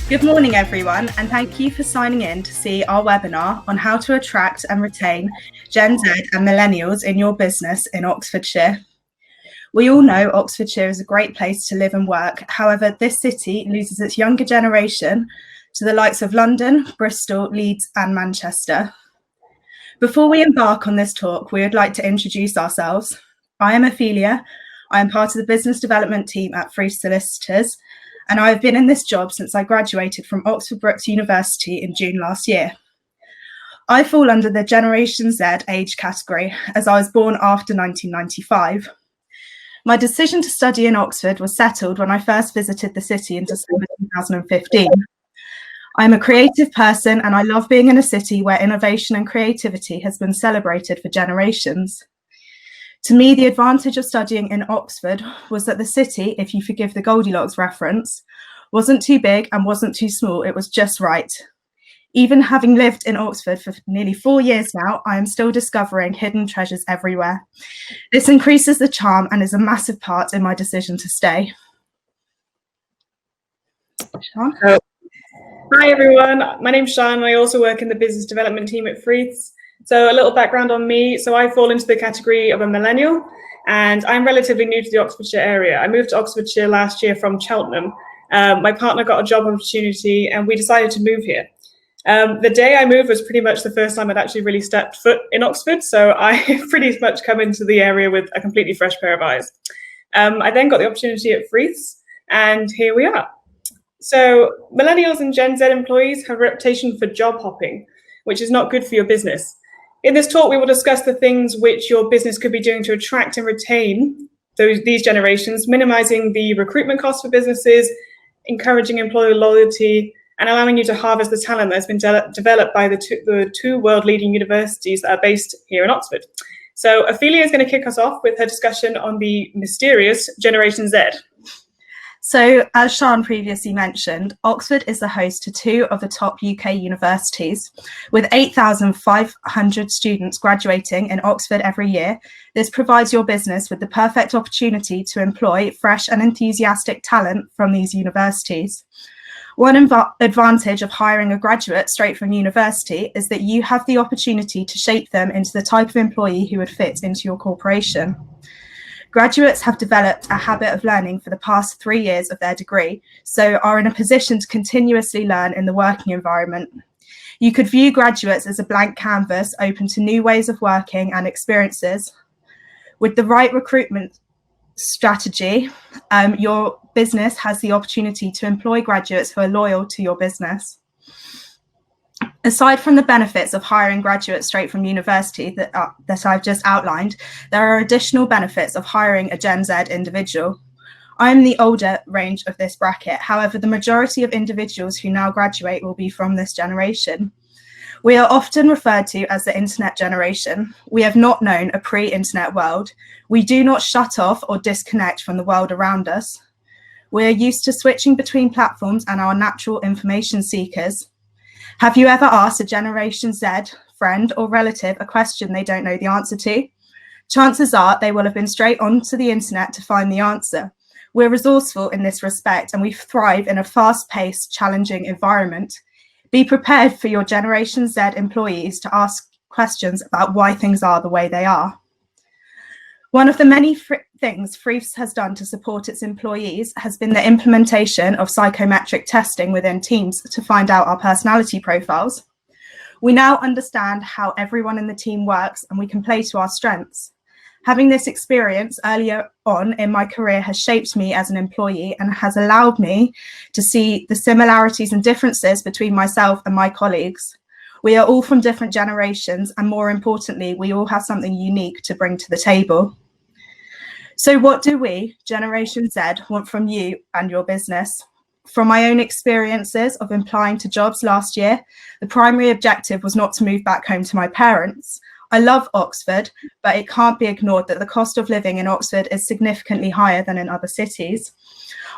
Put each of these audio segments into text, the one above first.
Good morning, everyone, and thank you for signing in to see our webinar on how to attract and retain Gen Z and Millennials in your business in Oxfordshire. We all know Oxfordshire is a great place to live and work. However, this city loses its younger generation to the likes of London, Bristol, Leeds, and Manchester. Before we embark on this talk, we would like to introduce ourselves. I am Ophelia. I am part of the business development team at Freeths Solicitors, and I have been in this job since I graduated from Oxford Brookes University in June last year. I fall under the Generation Z age category, as I was born after 1995. My decision to study in Oxford was settled when I first visited the city in December 2015. I'm a creative person and I love being in a city where innovation and creativity has been celebrated for generations. To me, the advantage of studying in Oxford was that the city, if you forgive the Goldilocks reference, wasn't too big and wasn't too small, it was just right. Even having lived in Oxford for nearly 4 years now, I am still discovering hidden treasures everywhere. This increases the charm and is a massive part in my decision to stay. Sian? Hi everyone, my name's Sian and I also work in the business development team at Freeths. So a little background on me. So I fall into the category of a millennial and I'm relatively new to the Oxfordshire area. I moved to Oxfordshire last year from Cheltenham. My partner got a job opportunity and we decided to move here. The day I moved was pretty much the first time I'd actually really stepped foot in Oxford. So I pretty much come into the area with a completely fresh pair of eyes. I then got the opportunity at Freeths and here we are. So millennials and Gen Z employees have a reputation for job hopping, which is not good for your business. In this talk, we will discuss the things which your business could be doing to attract and retain these generations, minimizing the recruitment costs for businesses, encouraging employer loyalty, and allowing you to harvest the talent that has been developed by the two world-leading universities that are based here in Oxford. So Ophelia is going to kick us off with her discussion on the mysterious Generation Z. So, as Sian previously mentioned, Oxford is the host to two of the top UK universities. With 8,500 students graduating in Oxford every year, this provides your business with the perfect opportunity to employ fresh and enthusiastic talent from these universities. One advantage of hiring a graduate straight from university is that you have the opportunity to shape them into the type of employee who would fit into your corporation. Graduates have developed a habit of learning for the past 3 years of their degree, so are in a position to continuously learn in the working environment. You could view graduates as a blank canvas open to new ways of working and experiences. With the right recruitment strategy, your business has the opportunity to employ graduates who are loyal to your business. Aside from the benefits of hiring graduates straight from university that I've just outlined, there are additional benefits of hiring a Gen Z individual. I'm the older range of this bracket. However, the majority of individuals who now graduate will be from this generation. We are often referred to as the internet generation. We have not known a pre-internet world. We do not shut off or disconnect from the world around us. We are used to switching between platforms and are natural information seekers. Have you ever asked a Generation Z friend or relative a question they don't know the answer to? Chances are they will have been straight onto the internet to find the answer. We're resourceful in this respect and we thrive in a fast-paced, challenging environment. Be prepared for your Generation Z employees to ask questions about why things are the way they are. One of the many things Freeths has done to support its employees has been the implementation of psychometric testing within teams to find out our personality profiles. We now understand how everyone in the team works and we can play to our strengths. Having this experience earlier on in my career has shaped me as an employee and has allowed me to see the similarities and differences between myself and my colleagues. We are all from different generations, and more importantly, we all have something unique to bring to the table. So what do we, Generation Z, want from you and your business? From my own experiences of applying to jobs last year, the primary objective was not to move back home to my parents. I love Oxford, but it can't be ignored that the cost of living in Oxford is significantly higher than in other cities.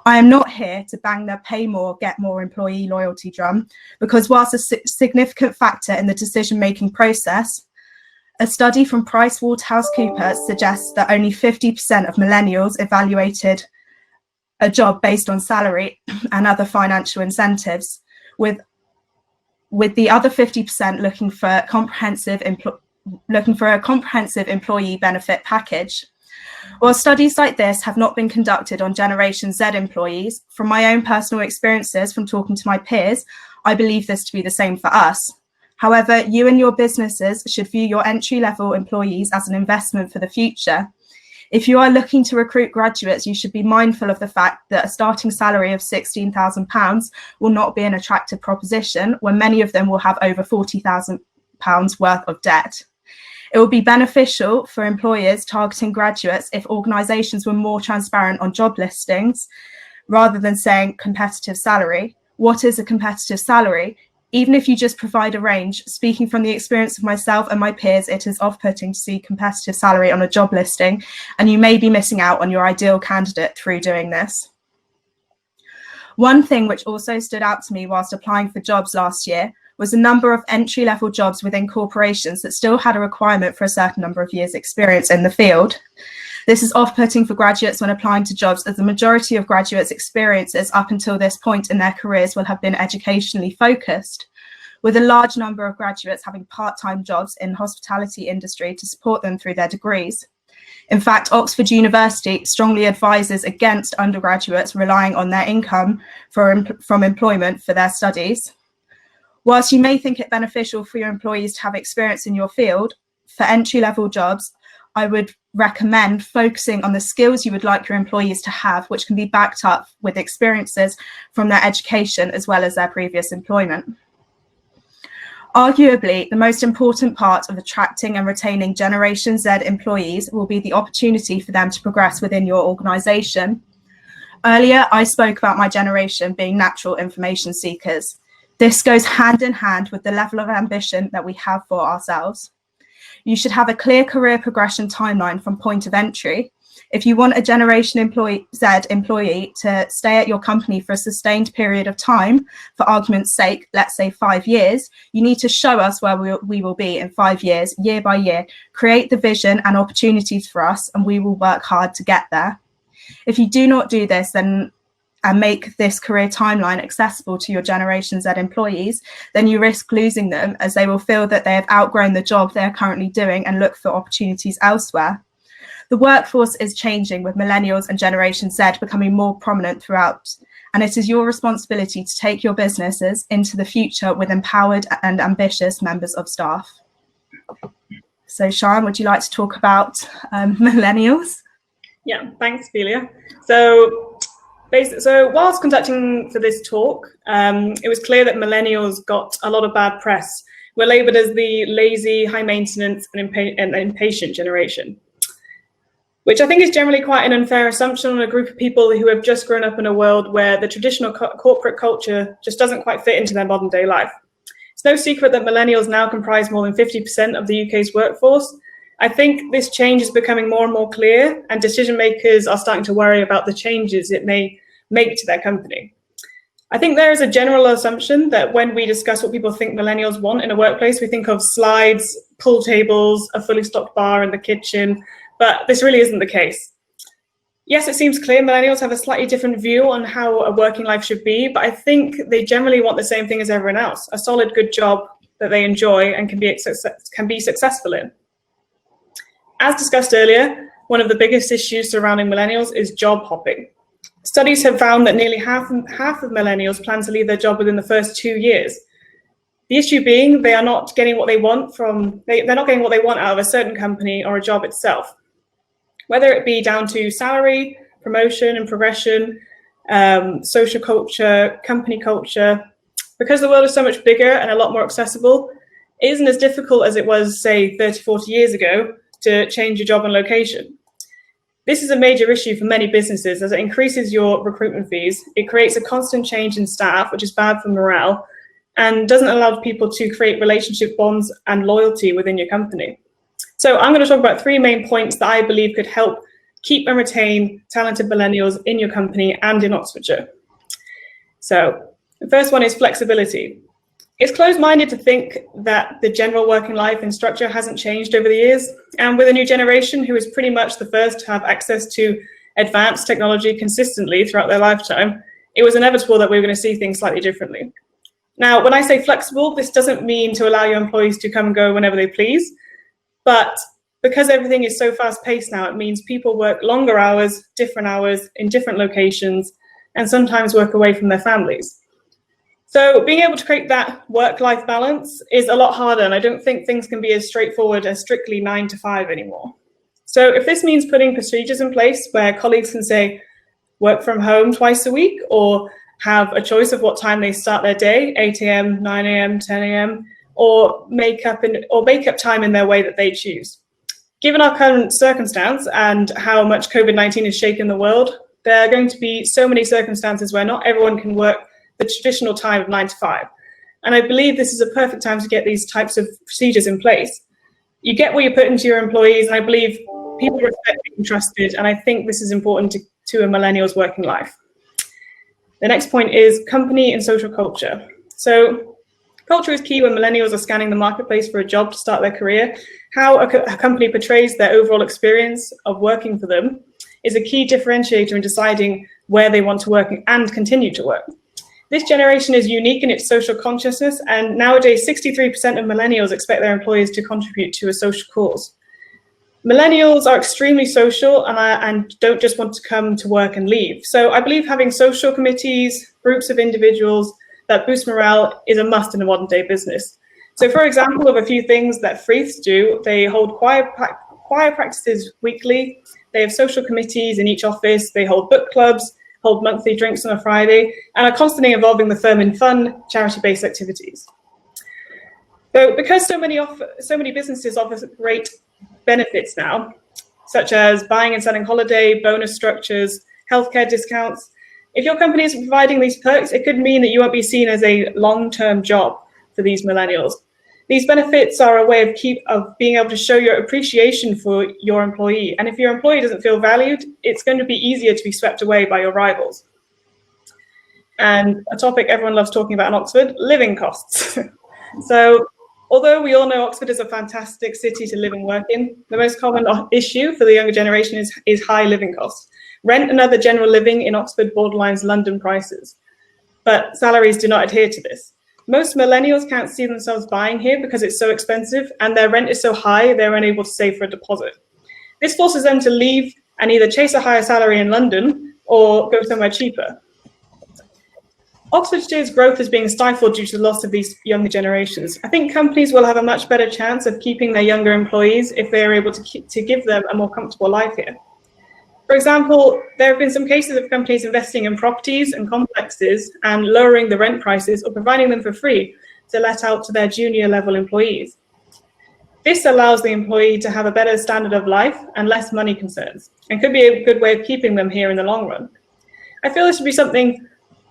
I am not here to bang the pay more, get more employee loyalty drum, because whilst a significant factor in the decision-making process, a study from PricewaterhouseCoopers suggests that only 50% of millennials evaluated a job based on salary and other financial incentives, with the other 50% looking for a comprehensive employee benefit package. While studies like this have not been conducted on Generation Z employees, from my own personal experiences from talking to my peers, I believe this to be the same for us. However, you and your businesses should view your entry-level employees as an investment for the future. If you are looking to recruit graduates, you should be mindful of the fact that a starting salary of £16,000 will not be an attractive proposition when many of them will have over £40,000 worth of debt. It would be beneficial for employers targeting graduates if organisations were more transparent on job listings rather than saying competitive salary. What is a competitive salary? Even if you just provide a range, speaking from the experience of myself and my peers, it is off-putting to see competitive salary on a job listing, and you may be missing out on your ideal candidate through doing this. One thing which also stood out to me whilst applying for jobs last year was the number of entry-level jobs within corporations that still had a requirement for a certain number of years' experience in the field. This is off-putting for graduates when applying to jobs, as the majority of graduates' experiences up until this point in their careers will have been educationally focused, with a large number of graduates having part-time jobs in the hospitality industry to support them through their degrees. In fact, Oxford University strongly advises against undergraduates relying on their income from employment for their studies. Whilst you may think it beneficial for your employees to have experience in your field, for entry-level jobs, I would recommend focusing on the skills you would like your employees to have, which can be backed up with experiences from their education as well as their previous employment. Arguably, the most important part of attracting and retaining Generation Z employees will be the opportunity for them to progress within your organisation. Earlier, I spoke about my generation being natural information seekers. This goes hand in hand with the level of ambition that we have for ourselves. You should have a clear career progression timeline from point of entry. If you want a Generation Z employee to stay at your company for a sustained period of time, for argument's sake, let's say 5 years, you need to show us where we will be in 5 years, year by year, create the vision and opportunities for us, and we will work hard to get there. If you do not do this, and make this career timeline accessible to your Generation Z employees, then you risk losing them, as they will feel that they have outgrown the job they are currently doing and look for opportunities elsewhere. The workforce is changing, with Millennials and Generation Z becoming more prominent throughout, and it is your responsibility to take your businesses into the future with empowered and ambitious members of staff. So Sian, would you like to talk about Millennials? Yeah, thanks, Ophelia. So whilst conducting for this talk, it was clear that Millennials got a lot of bad press. We're labelled as the lazy, high maintenance and impatient generation, which I think is generally quite an unfair assumption on a group of people who have just grown up in a world where the traditional corporate culture just doesn't quite fit into their modern day life. It's no secret that Millennials now comprise more than 50% of the UK's workforce. I think this change is becoming more and more clear, and decision makers are starting to worry about the changes it may make to their company. I think there is a general assumption that when we discuss what people think Millennials want in a workplace, we think of slides, pool tables, a fully stocked bar in the kitchen, but this really isn't the case. Yes, it seems clear Millennials have a slightly different view on how a working life should be, but I think they generally want the same thing as everyone else, a solid, good job that they enjoy and can be successful in. As discussed earlier, one of the biggest issues surrounding Millennials is job hopping. Studies have found that nearly half of Millennials plan to leave their job within the first 2 years. The issue being they are not getting what they want they're not getting what they want out of a certain company or a job itself. Whether it be down to salary, promotion and progression, social culture, company culture, because the world is so much bigger and a lot more accessible, it isn't as difficult as it was, say, 30, 40 years ago to change your job and location. This is a major issue for many businesses as it increases your recruitment fees. It creates a constant change in staff, which is bad for morale, and doesn't allow people to create relationship bonds and loyalty within your company. So I'm going to talk about 3 main points that I believe could help keep and retain talented Millennials in your company and in Oxfordshire. So the first one is flexibility. It's closed-minded to think that the general working life and structure hasn't changed over the years, and with a new generation who is pretty much the first to have access to advanced technology consistently throughout their lifetime, it was inevitable that we were going to see things slightly differently. Now, when I say flexible, this doesn't mean to allow your employees to come and go whenever they please, but because everything is so fast-paced now, it means people work longer hours in different locations, and sometimes work away from their families. So being able to create that work-life balance is a lot harder, and I don't think things can be as straightforward as strictly 9 to 5 anymore. So if this means putting procedures in place where colleagues can say, work from home twice a week, or have a choice of what time they start their day, 8 a.m., 9 a.m., 10 a.m., or make up time in their way that they choose. Given our current circumstance and how much COVID-19 has shaken the world, there are going to be so many circumstances where not everyone can work the traditional time of 9 to 5. And I believe this is a perfect time to get these types of procedures in place. You get what you put into your employees, and I believe people respect being trusted, and I think this is important to a millennial's working life. The next point is company and social culture. So culture is key when millennials are scanning the marketplace for a job to start their career. How a company portrays their overall experience of working for them is a key differentiator in deciding where they want to work and continue to work. This generation is unique in its social consciousness, and nowadays 63% of millennials expect their employers to contribute to a social cause. Millennials are extremely social and don't just want to come to work and leave. So I believe having social committees, groups of individuals that boost morale is a must in a modern day business. So for example, of a few things that Freeths do, they hold choir practices weekly, they have social committees in each office, they hold book clubs, hold monthly drinks on a Friday, and are constantly involving the firm in fun, charity-based activities. So because so many businesses offer great benefits now, such as buying and selling holiday, bonus structures, healthcare discounts, if your company is providing these perks, it could mean that you won't be seen as a long-term job for these millennials. These benefits are a way of being able to show your appreciation for your employee. And if your employee doesn't feel valued, it's going to be easier to be swept away by your rivals. And a topic everyone loves talking about in Oxford, living costs. So although we all know Oxford is a fantastic city to live and work in, the most common issue for the younger generation is high living costs. Rent and other general living in Oxford borderlines London prices, but salaries do not adhere to this. Most millennials can't see themselves buying here because it's so expensive, and their rent is so high they're unable to save for a deposit. This forces them to leave and either chase a higher salary in London or go somewhere cheaper. Oxfordshire's growth is being stifled due to the loss of these younger generations. I think companies will have a much better chance of keeping their younger employees if they are able to give them a more comfortable life here. For example, there have been some cases of companies investing in properties and complexes and lowering the rent prices or providing them for free to let out to their junior level employees. This allows the employee to have a better standard of life and less money concerns, and could be a good way of keeping them here in the long run. I feel this should be something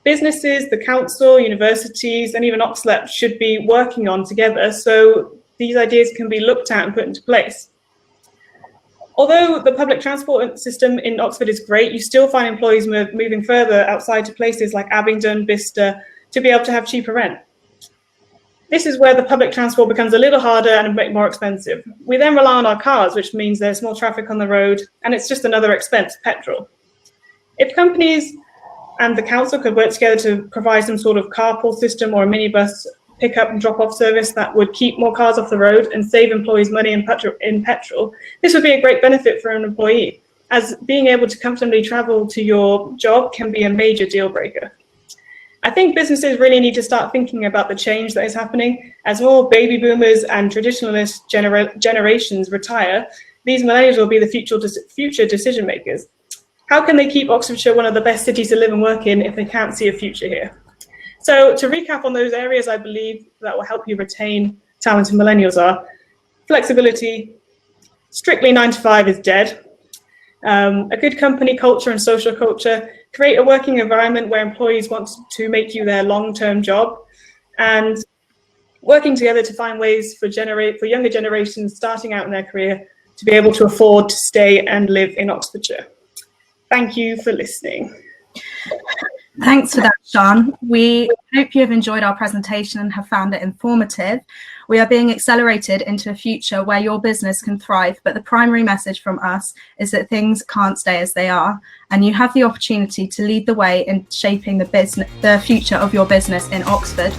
businesses, the council, universities, and even Oxlep should be working on together so these ideas can be looked at and put into place. Although the public transport system in Oxford is great, you still find employees moving further outside to places like Abingdon, Bicester, to be able to have cheaper rent. This is where the public transport becomes a little harder and a bit more expensive. We then rely on our cars, which means there's more traffic on the road, and it's just another expense, petrol. If companies and the council could work together to provide some sort of carpool system or a minibus pick-up and drop-off service that would keep more cars off the road and save employees money in petrol, this would be a great benefit for an employee, as being able to comfortably travel to your job can be a major deal breaker. I think businesses really need to start thinking about the change that is happening. As more baby boomers and traditionalist generations retire, these millennials will be the future decision makers. How can they keep Oxfordshire one of the best cities to live and work in if they can't see a future here? So to recap on those areas, I believe that will help you retain talented millennials are flexibility, strictly 9 to 5 is dead, a good company culture and social culture, create a working environment where employees want to make you their long-term job, and working together to find ways for younger generations starting out in their career to be able to afford to stay and live in Oxfordshire. Thank you for listening. Thanks for that, Sian. We hope you have enjoyed our presentation and have found it informative. We are being accelerated into a future where your business can thrive, but the primary message from us is that things can't stay as they are, and you have the opportunity to lead the way in shaping the future of your business in Oxford.